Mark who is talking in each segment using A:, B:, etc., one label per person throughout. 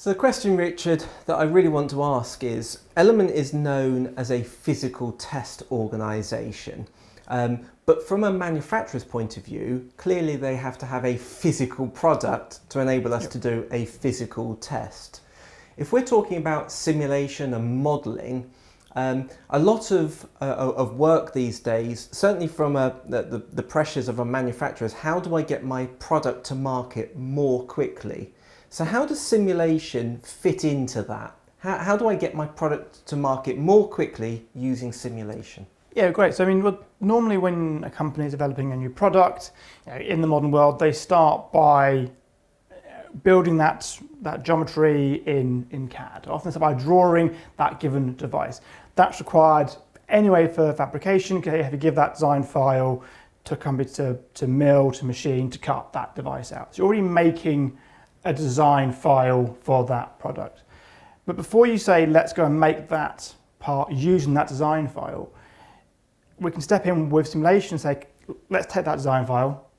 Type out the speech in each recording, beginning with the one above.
A: So the question, Richard, that I really want to ask is, Element is known as a physical test organisation, but from a manufacturer's point of view, clearly they have to have a physical product to enable us to do a physical test. If we're talking about simulation and modelling, a lot of work these days, certainly from the pressures of a manufacturer, is how do I get my product to market more quickly? So how does simulation fit into that? How do I get my product to market more quickly using simulation?
B: Yeah, great. So normally when a company is developing a new product, in the modern world, they start by building that geometry in CAD. Often it's by drawing that given device. That's required anyway for fabrication. You have to give that design file to a company to mill, to machine, to cut that device out. So you're already making a design file for that product. But before you say, let's go and make that part using that design file, we can step in with simulation and say, let's take that design file,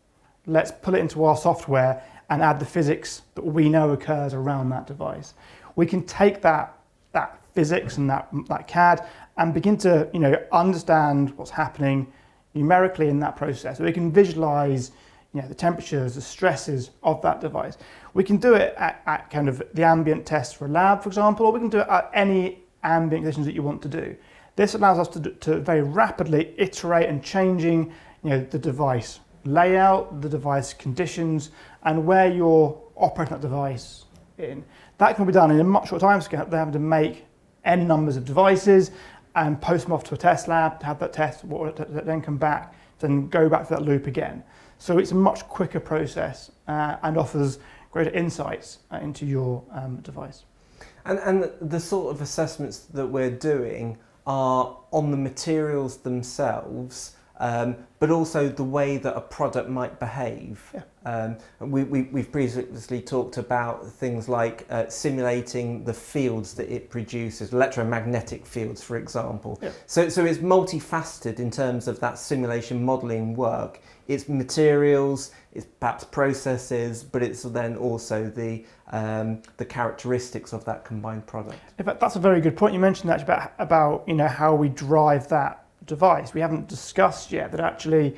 B: let's put it into our software and add the physics that we know occurs around that device. We can take that physics and that CAD and begin to understand what's happening numerically in that process. So we can visualize the temperatures, the stresses of that device. We can do it at kind of the ambient test for a lab, for example, or we can do it at any ambient conditions that you want to do. This allows us to very rapidly iterate and changing the device layout, the device conditions, and where you're operating that device in. That can be done in a much shorter time scale. They're having to make n numbers of devices and post them off to a test lab to have that test, then come back, then go back to that loop again. So it's a much quicker process and offers greater insights into your device.
A: And the sort of assessments that we're doing are on the materials themselves, but also the way that a product might behave. Yeah. We've previously talked about things like simulating the fields that it produces, electromagnetic fields, for example. Yeah. So it's multifaceted in terms of that simulation modelling work. It's materials, it's perhaps processes, but it's then also the characteristics of that combined product.
B: In fact, that's a very good point. You mentioned that about how we drive that device. We haven't discussed yet that actually,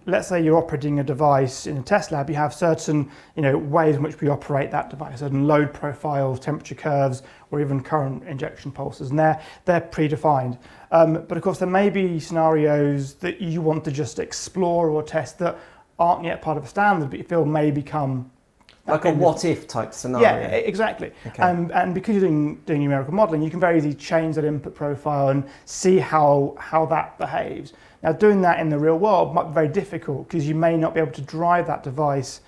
B: let's say you're operating a device in a test lab, you have certain ways in which we operate that device, certain load profiles, temperature curves, or even current injection pulses, and they're predefined. But of course there may be scenarios that you want to just explore or test that aren't yet part of a standard, but you feel may become
A: like a what-if type scenario.
B: Yeah, exactly. Okay. And because you're doing numerical modelling, you can very easily change that input profile and see how that behaves. Now, doing that in the real world might be very difficult because you may not be able to drive that device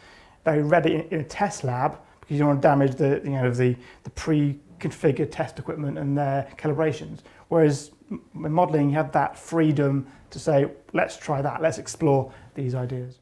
B: very readily in a test lab because you don't want to damage the pre-configured test equipment and their calibrations. Whereas in modelling, you have that freedom to say, let's try that, let's explore these ideas.